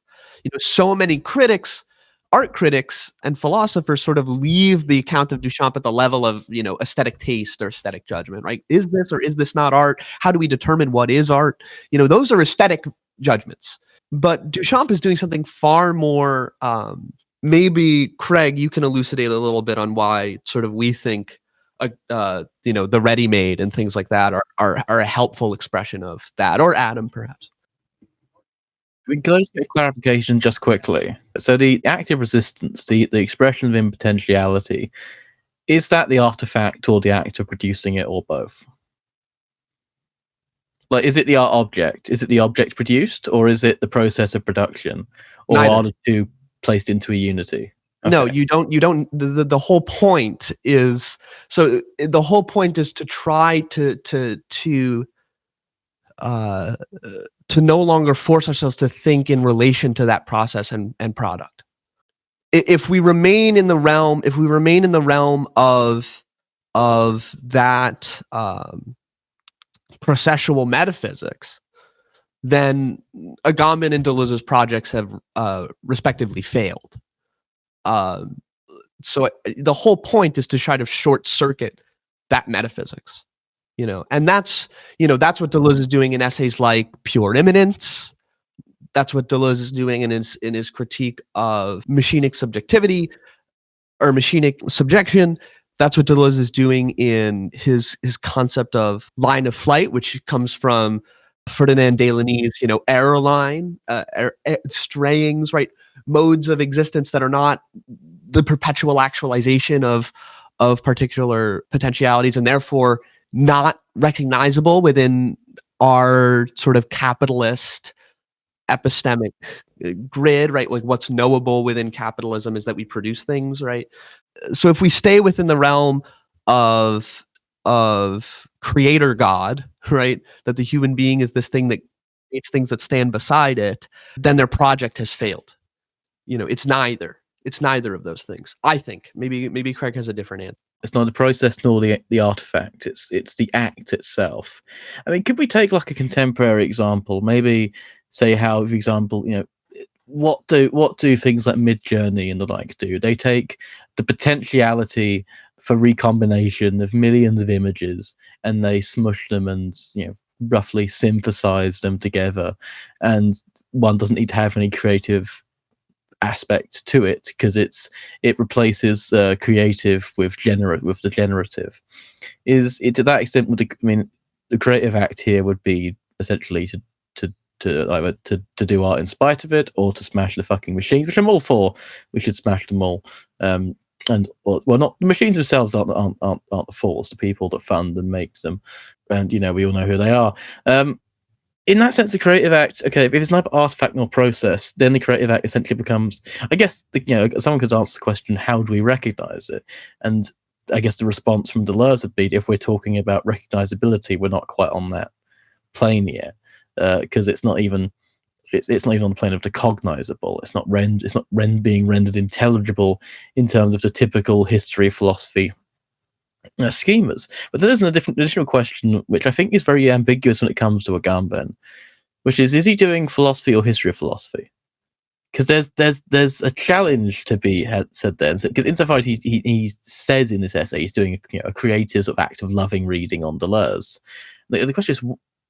So many critics, art critics and philosophers sort of leave the account of Duchamp at the level of, aesthetic taste or aesthetic judgment, right? Is this or is this not art? How do we determine what is art? Those are aesthetic judgments. But Duchamp is doing something far more, maybe Craig, you can elucidate a little bit on why sort of we think the ready-made and things like that are a helpful expression of that, or Adam, perhaps. We can get a clarification just quickly. So the active resistance, the expression of impotentiality, is that the artifact or the act of producing it, or both? Like, is it the art object? Is it the object produced, or is it the process of production? Or Neither. are the two placed into a unity? Okay. No, you don't. The whole point is, the whole point is to try to no longer force ourselves to think in relation to that process and product. If we remain in the realm of that processual metaphysics, then Agamben and Deleuze's projects have respectively failed. So the whole point is to try to short circuit that metaphysics, and that's what Deleuze is doing in essays like Pure Immanence. That's what Deleuze is doing in his critique of machinic subjectivity or machinic subjection. That's what Deleuze is doing in his concept of line of flight, which comes from Ferdinand Delaney's, error line, strayings, right? Modes of existence that are not the perpetual actualization of particular potentialities, and therefore not recognizable within our sort of capitalist epistemic grid, right? Like what's knowable within capitalism is that we produce things, right? So if we stay within the realm of creator God, right, that the human being is this thing that creates things that stand beside it, then their project has failed. It's neither. It's neither of those things. I think maybe Craig has a different answer. It's not the process nor the artifact. It's the act itself. I mean, could we take like a contemporary example? Maybe say how, for example, what do things like Midjourney and the like do? They take the potentiality for recombination of millions of images and they smush them and roughly synthesize them together. And one doesn't need to have any creative aspect to it because it replaces creative with the generative. Is it to that extent? The creative act here would be essentially to either to do art in spite of it or to smash the fucking machines, which I'm all for. We should smash them all. Not the machines themselves aren't the fools, the people that fund and make them, and we all know who they are. In that sense, the creative act, okay, if it's neither artifact nor process, then the creative act essentially becomes, I guess, someone could answer the question, how do we recognize it? And I guess the response from Deleuze would be, if we're talking about recognizability, we're not quite on that plane yet, because it's not even on the plane of the cognizable. It's not being rendered intelligible in terms of the typical history of philosophy schemas. But there's an additional question which I think is very ambiguous when it comes to Agamben, which is he doing philosophy or history of philosophy? Because there's a challenge to be said there, because insofar as he says in this essay he's doing a creative sort of act of loving reading on Deleuze. The question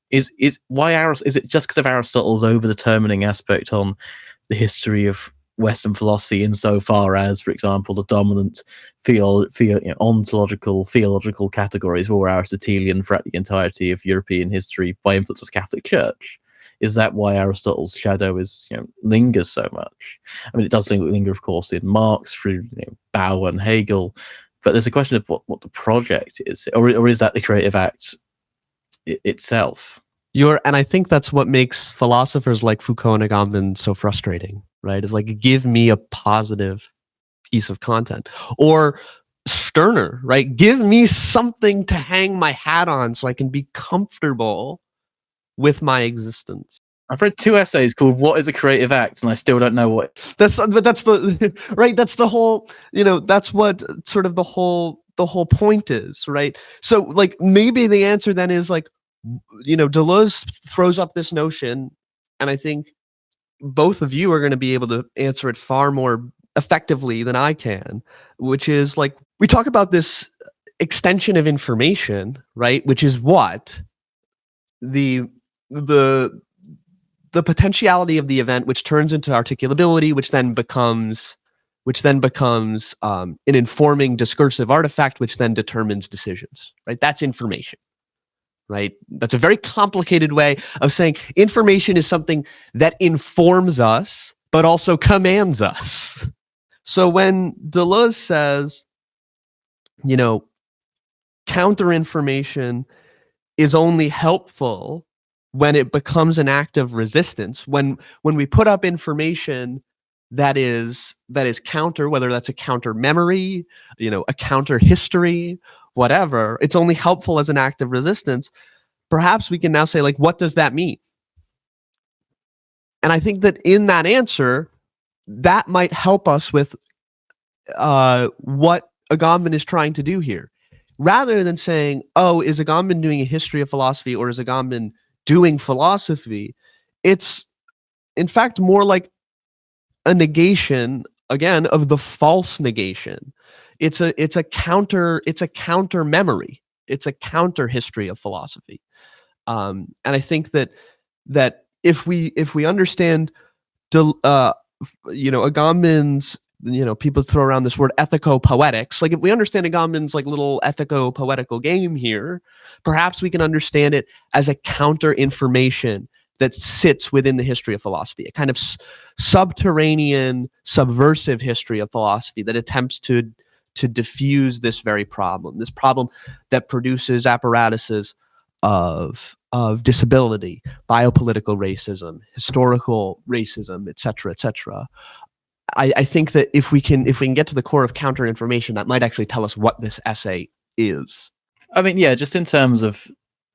is why is it just because of Aristotle's over-determining aspect on the history of Western philosophy, insofar as, for example, the dominant ontological theological categories were Aristotelian throughout the entirety of European history by influence of the Catholic Church? Is that why Aristotle's shadow lingers so much? I mean, it does linger, of course, in Marx through Bauer and Hegel, but there's a question of what the project is, or is that the creative act itself? And I think that's what makes philosophers like Foucault and Agamben so frustrating, right? Is like, give me a positive piece of content. Or Stirner, right? Give me something to hang my hat on so I can be comfortable with my existence. I've read 2 essays called "What is a Creative Act," and I still don't know what. That's the right. That's the whole. That's what sort of the whole point is, right? So like maybe the answer then is like, Deleuze throws up this notion, and I think both of you are going to be able to answer it far more effectively than I can, which is like, we talk about this extension of information, right? Which is what the potentiality of the event, which turns into articulability, which then becomes an informing discursive artifact, which then determines decisions, right? That's information. Right? That's a very complicated way of saying information is something that informs us, but also commands us. So when Deleuze says, counter information is only helpful when it becomes an act of resistance, when we put up information that is counter, whether that's a counter memory, a counter history, whatever, it's only helpful as an act of resistance. Perhaps we can now say, like, what does that mean? And I think that in that answer, that might help us with what Agamben is trying to do here. Rather than saying, oh, is Agamben doing a history of philosophy or is Agamben doing philosophy? It's, in fact, more like a negation, again, of the false negation. It's a counter memory. It's a counter history of philosophy. And I think that if we understand, Agamben's, people throw around this word ethico-poetics. Like, if we understand Agamben's like little ethico-poetical game here, perhaps we can understand it as a counter information that sits within the history of philosophy, a kind of subterranean, subversive history of philosophy that attempts to diffuse this very problem, this problem that produces apparatuses of disability, biopolitical racism, historical racism, etc., etc. I think that if we can get to the core of counter information, that might actually tell us what this essay is. I mean, yeah, just in terms of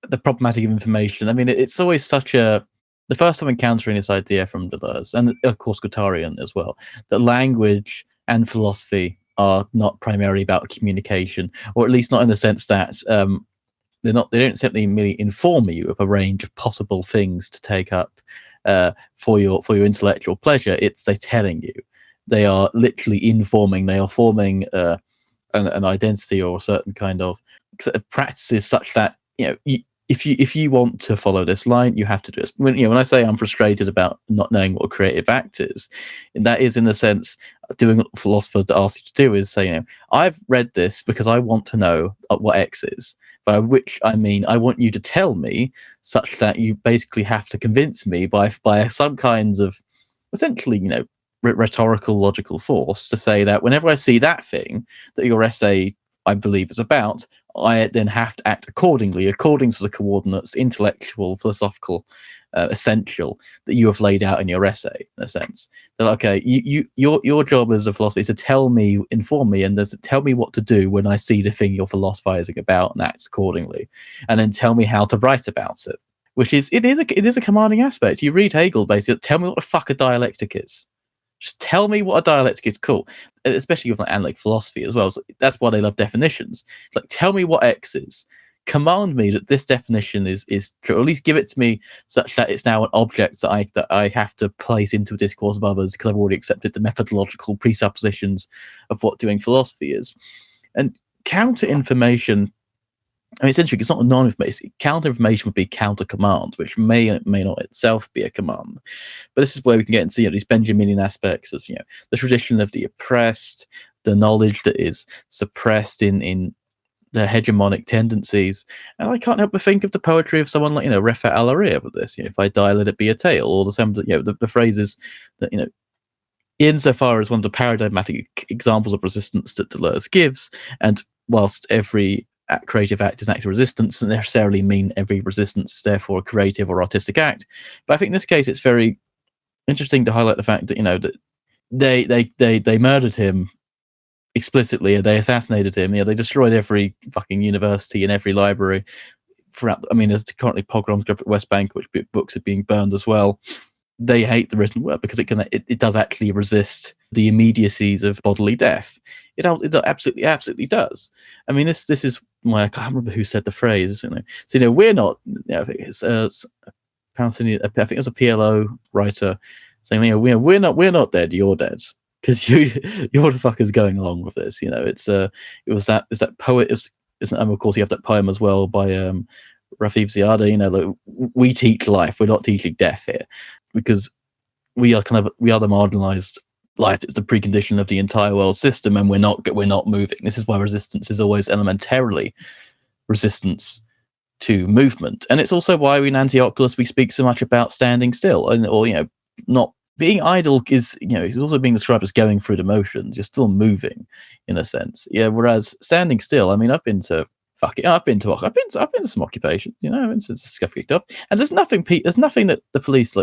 the problematic of information. I mean, it's always such a the first time encountering this idea from Deleuze, and of course Guattarian as well, that language and philosophy are not primarily about communication, or at least not in the sense that they don't simply merely inform you of a range of possible things to take up for your intellectual pleasure. They're telling you. They are literally informing. They are forming an identity or a certain kind of practices such that if you want to follow this line, you have to do this. When I say I'm frustrated about not knowing what a creative act is, and that is in the sense doing what philosophers ask you to do is say, I've read this because I want to know what X is. By which I mean I want you to tell me, such that you basically have to convince me by some kinds of essentially rhetorical logical force to say that whenever I see that thing that your essay I believe is about, I then have to act accordingly, according to the coordinates, intellectual, philosophical, essential, that you have laid out in your essay, in a sense. So, okay, your job as a philosopher is to tell me, inform me, and tell me what to do when I see the thing you're philosophizing about and act accordingly, and then tell me how to write about it. Which is it is a commanding aspect. You read Hegel, basically, tell me what the fuck a dialectic is. Just tell me what a dialectic is. Cool. Especially with analytic philosophy as well. So that's why they love definitions. It's like, tell me what X is. Command me that this definition is true. Or at least give it to me such that it's now an object that I have to place into a discourse of others because I've already accepted the methodological presuppositions of what doing philosophy is. And counter information, I mean, it's interesting. It's not a non-information. Counter information would be counter command, which may not itself be a command. But this is where we can get into these Benjaminian aspects of the tradition of the oppressed, the knowledge that is suppressed in the hegemonic tendencies. And I can't help but think of the poetry of someone like Refat Al-Ariyah with this. If I die, let it be a tale, or the phrases that insofar as one of the paradigmatic examples of resistance that Deleuze gives, and whilst every creative act is an act of resistance, doesn't necessarily mean every resistance is therefore a creative or artistic act. But I think in this case, it's very interesting to highlight the fact that that they murdered him explicitly, they assassinated him. They destroyed every fucking university and every library throughout. I mean, there's currently pogroms at West Bank, which books are being burned as well. They hate the written word because it does actually resist the immediacies of bodily death. It absolutely does. I mean, this is why I can't remember who said the phrase. So we're not. I think it's Palestinian. I think it was a PLO writer saying, we're not dead. You're dead because you're the fuckers going along with this. It was that poet. And of course, you have that poem as well by Rafif Ziada. We teach life. We're not teaching death here, because we are the marginalized life. It's the precondition of the entire world system, and we're not moving. This is why resistance is always elementarily resistance to movement, and it's also why in Anti-Oculus we speak so much about standing still, or not being idle. Is it's also being described as going through the motions. You're still moving in a sense. Whereas standing still, I mean, I've been to some occupations, I've been to stuff kicked off, and there's nothing that the police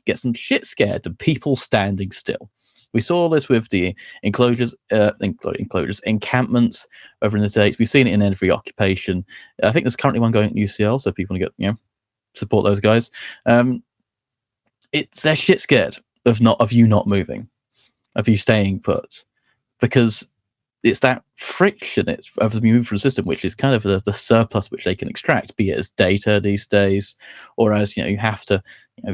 get some shit scared of people standing still. We saw this with the enclosures, encampments over in the States. We've seen it in every occupation. I think there's currently one going at UCL, so people want to get support those guys. They're shit scared of you not moving, of you staying put, because it's that friction of the move through the system, which is kind of the surplus which they can extract, be it as data these days, or as you have to,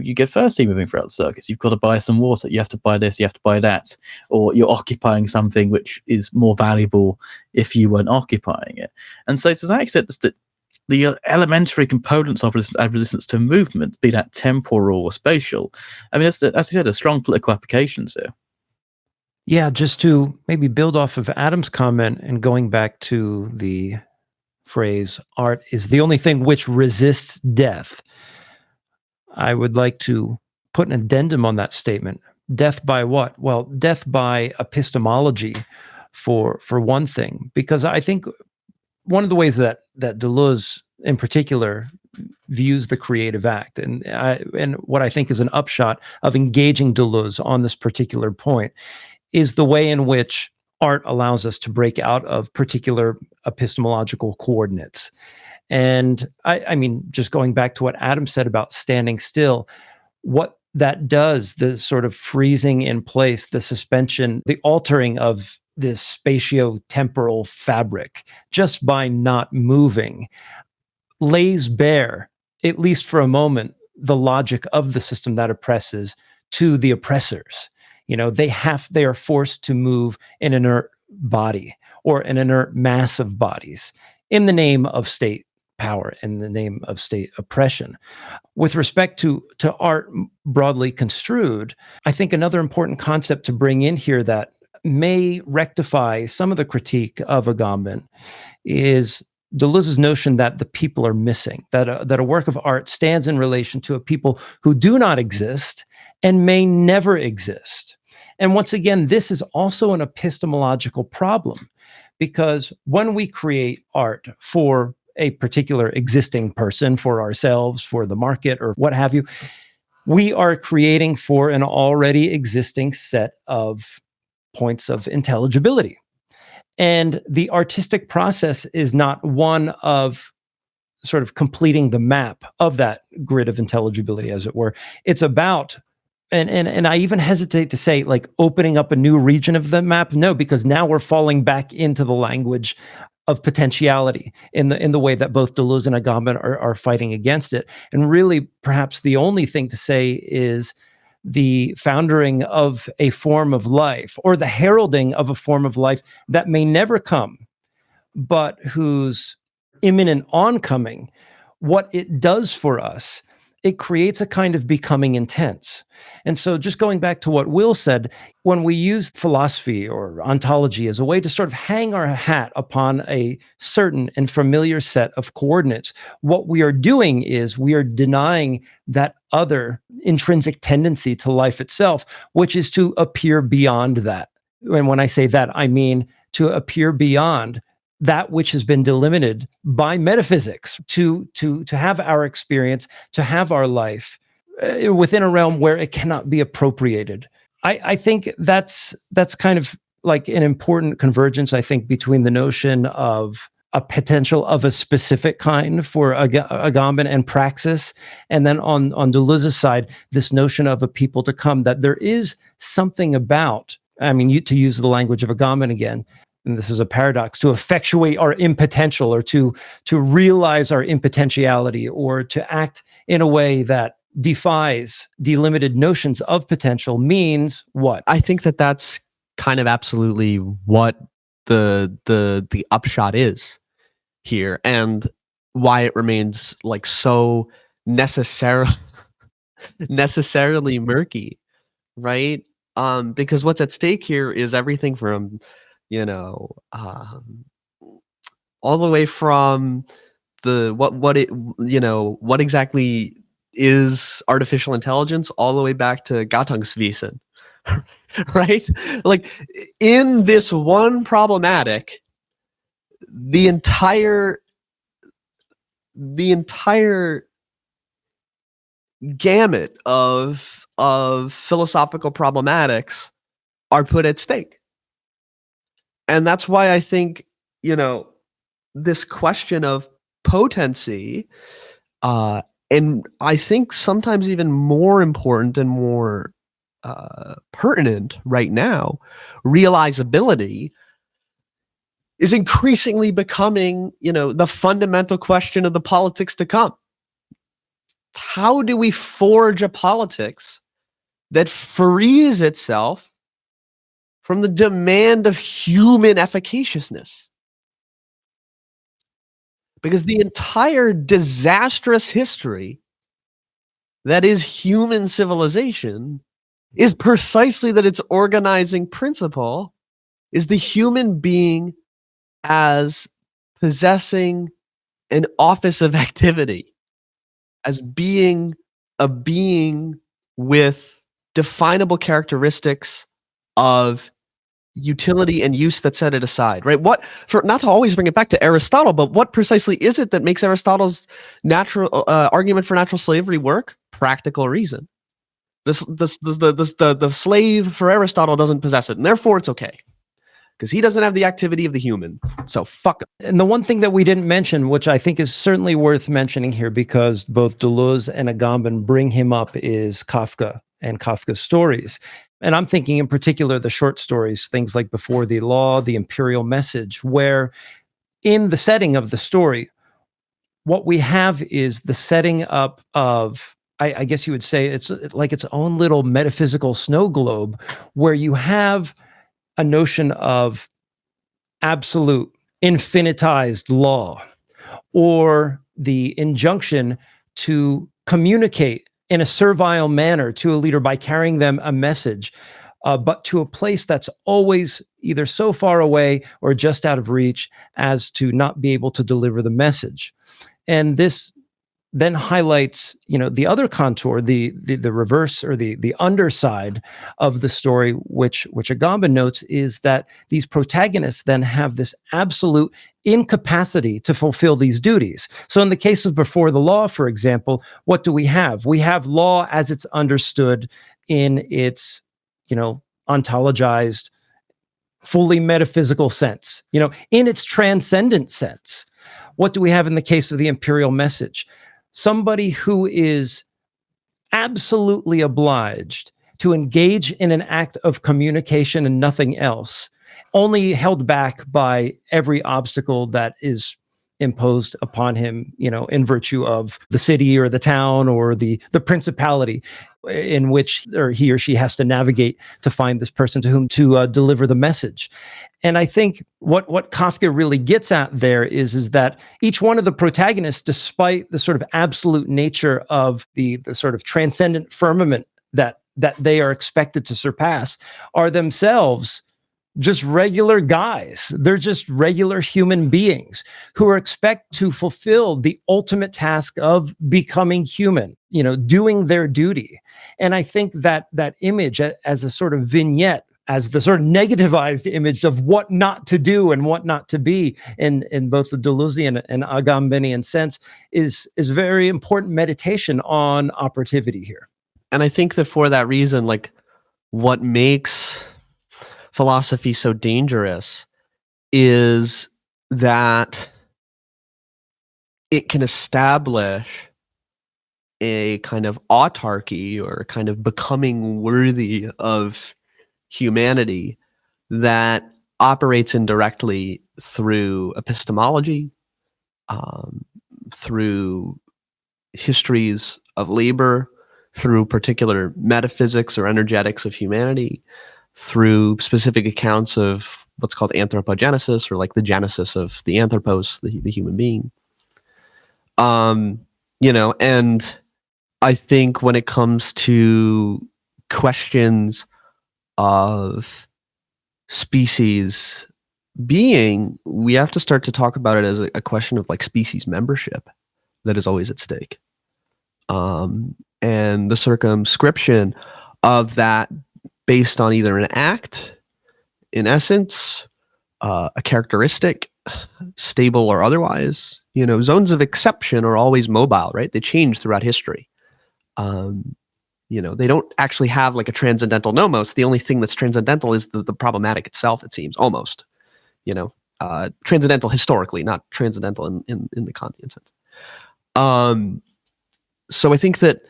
you get firstly moving throughout the circus. You've got to buy some water. You have to buy this. You have to buy that, or you're occupying something which is more valuable if you weren't occupying it. And so, to that extent, the elementary components of resistance to movement, be that temporal or spatial, I mean, as I said, a strong political applications here. Yeah, just to maybe build off of Adam's comment and going back to the phrase, art is the only thing which resists death, I would like to put an addendum on that statement. Death by what? Well, death by epistemology, for one thing, because I think one of the ways that Deleuze in particular views the creative act. And what I think is an upshot of engaging Deleuze on this particular point is the way in which art allows us to break out of particular epistemological coordinates. And I mean, just going back to what Adam said about standing still, what that does, the sort of freezing in place, the suspension, the altering of this spatio-temporal fabric just by not moving, lays bare, at least for a moment, the logic of the system that oppresses to the oppressors. They are forced to move an inert body or an inert mass of bodies in the name of state power, in the name of state oppression. With respect to art broadly construed, I think another important concept to bring in here that may rectify some of the critique of Agamben is Deleuze's notion that the people are missing, that a work of art stands in relation to a people who do not exist and may never exist. And once again, this is also an epistemological problem, because when we create art for a particular existing person, for ourselves, for the market, or what have you, we are creating for an already existing set of points of intelligibility. And the artistic process is not one of sort of completing the map of that grid of intelligibility, as it were. It's about, and I even hesitate to say like opening up a new region of the map. No, because now we're falling back into the language of potentiality in the way that both Deleuze and Agamben are fighting against it. And really, perhaps the only thing to say is the foundering of a form of life, or the heralding of a form of life that may never come, but whose imminent oncoming, what it does for us, it creates a kind of becoming intense. And so just going back to what Will said, when we use philosophy or ontology as a way to sort of hang our hat upon a certain and familiar set of coordinates, what we are doing is we are denying that other intrinsic tendency to life itself, which is to appear beyond that. And when I say that, I mean to appear beyond that which has been delimited by metaphysics, to have our experience, to have our life within a realm where it cannot be appropriated. I think that's kind of like an important convergence, I think, between the notion of a potential of a specific kind for Agamben and praxis, and then on Deleuze's side, this notion of a people to come, that there is something about, I mean, to use the language of Agamben again, and this is a paradox, to effectuate our impotential, or to realize our impotentiality, or to act in a way that defies delimited notions of potential, means what? I think that that's kind of absolutely what the upshot is here, and why it remains like so necessarily murky, right? Because what's at stake here is everything from all the way from what exactly is artificial intelligence, all the way back to Gattungswesen, right? Like in this one problematic, the entire gamut of philosophical problematics are put at stake. And that's why I think, this question of potency, and I think sometimes even more important and more pertinent right now, realizability is increasingly becoming, the fundamental question of the politics to come. How do we forge a politics that frees itself from the demand of human efficaciousness? Because the entire disastrous history that is human civilization is precisely that its organizing principle is the human being as possessing an office of activity, as being a being with definable characteristics of utility and use that set it aside, right? What, for not to always bring it back to Aristotle, but what precisely is it that makes Aristotle's natural argument for natural slavery work? Practical reason. The slave for Aristotle doesn't possess it, and therefore it's okay because he doesn't have the activity of the human. So fuck him. And the one thing that we didn't mention, which I think is certainly worth mentioning here, because both Deleuze and Agamben bring him up, is Kafka and Kafka's stories. And I'm thinking in particular the short stories, things like Before the Law, The Imperial Message, where in the setting of the story, what we have is the setting up of, I guess you would say, it's like its own little metaphysical snow globe, where you have a notion of absolute infinitized law, or the injunction to communicate in a servile manner to a leader by carrying them a message, but to a place that's always either so far away or just out of reach as to not be able to deliver the message. And this then highlights, the other contour, the reverse, or the underside of the story, which Agamben notes, is that these protagonists then have this absolute incapacity to fulfill these duties. So in the case of Before the Law, for example, what do we have? We have law as it's understood in its, ontologized, fully metaphysical sense, in its transcendent sense. What do we have in the case of The Imperial Message? Somebody who is absolutely obliged to engage in an act of communication and nothing else, only held back by every obstacle that is imposed upon him, in virtue of the city or the town or the principality in which he or she has to navigate to find this person to whom to deliver the message. And I think what Kafka really gets at there is that each one of the protagonists, despite the sort of absolute nature of the sort of transcendent firmament that they are expected to surpass, are themselves just regular guys. They're just regular human beings who are expected to fulfill the ultimate task of becoming human, doing their duty. And I think that image as a sort of vignette, as the sort of negativized image of what not to do and what not to be in both the Deleuzean and Agambenian sense, is very important meditation on operativity here. And I think that for that reason, like, what makes philosophy so dangerous is that it can establish a kind of autarky, or a kind of becoming worthy of humanity that operates indirectly through epistemology, through histories of labor, through particular metaphysics or energetics of humanity, through specific accounts of what's called anthropogenesis, or like the genesis of the anthropos, the human being. And I think when it comes to questions of species being, we have to start to talk about it as a question of like species membership that is always at stake. And the circumscription of that based on either an act, in essence, a characteristic, stable or otherwise. Zones of exception are always mobile, right? They change throughout history. They don't actually have like a transcendental nomos. The only thing that's transcendental is the problematic itself, it seems, almost. Transcendental historically, not transcendental in the Kantian sense. So I think that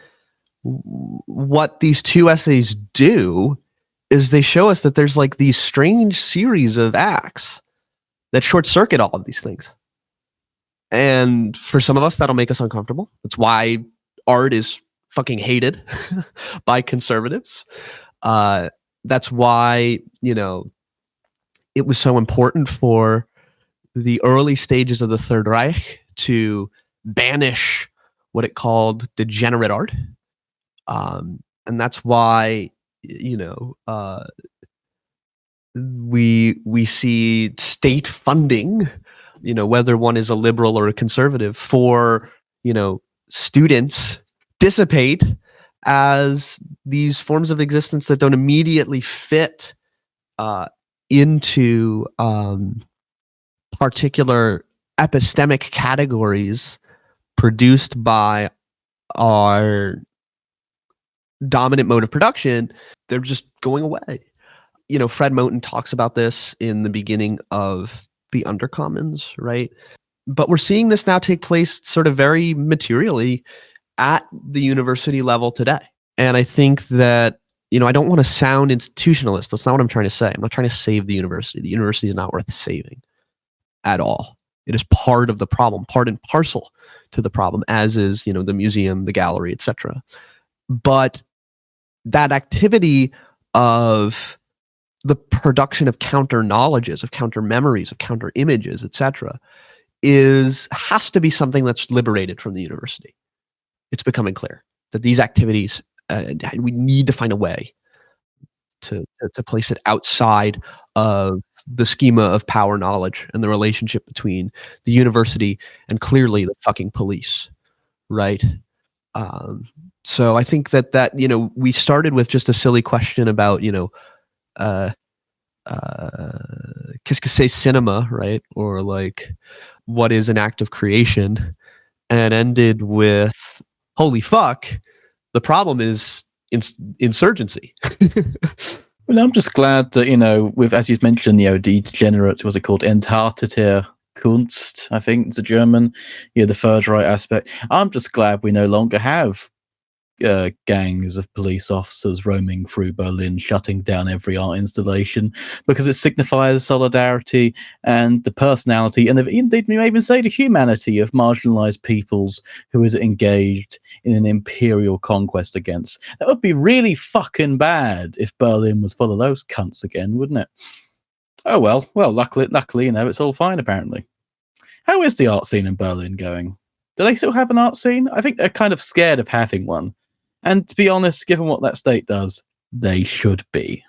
what these two essays do is they show us that there's like these strange series of acts that short circuit all of these things. And for some of us, that'll make us uncomfortable. That's why art is fucking hated by conservatives. That's why, it was so important for the early stages of the Third Reich to banish what it called degenerate art. And that's why, we see state funding, whether one is a liberal or a conservative, for, students dissipate as these forms of existence that don't immediately fit into particular epistemic categories produced by our dominant mode of production, they're just going away. Fred Moten talks about this in the beginning of The Undercommons, right? But we're seeing this now take place sort of very materially at the university level today. And I think that, I don't want to sound institutionalist. That's not what I'm trying to say. I'm not trying to save the university. The university is not worth saving at all. It is part of the problem, part and parcel to the problem, as is, the museum, the gallery, etc. But that activity of the production of counter knowledges, of counter memories, of counter images, etc., has to be something that's liberated from the university. It's becoming clear that these activities, we need to find a way to place it outside of the schema of power knowledge and the relationship between the university and clearly the fucking police, right? So I think that we started with just a silly question about qu'est-ce que c'est cinema, right? Or like, what is an act of creation? And ended with, holy fuck, the problem is insurgency. Well, I'm just glad that, with, as you mentioned, the degenerate, was it called Entartete Kunst, I think, the German, the third right aspect. I'm just glad we no longer have gangs of police officers roaming through Berlin, shutting down every art installation, because it signifies solidarity and the personality, and they may even say the humanity of marginalized peoples who is engaged in an imperial conquest against. That would be really fucking bad if Berlin was full of those cunts again, wouldn't it? Oh well, luckily, it's all fine apparently. How is the art scene in Berlin going? Do they still have an art scene? I think they're kind of scared of having one. And to be honest, given what that state does, they should be.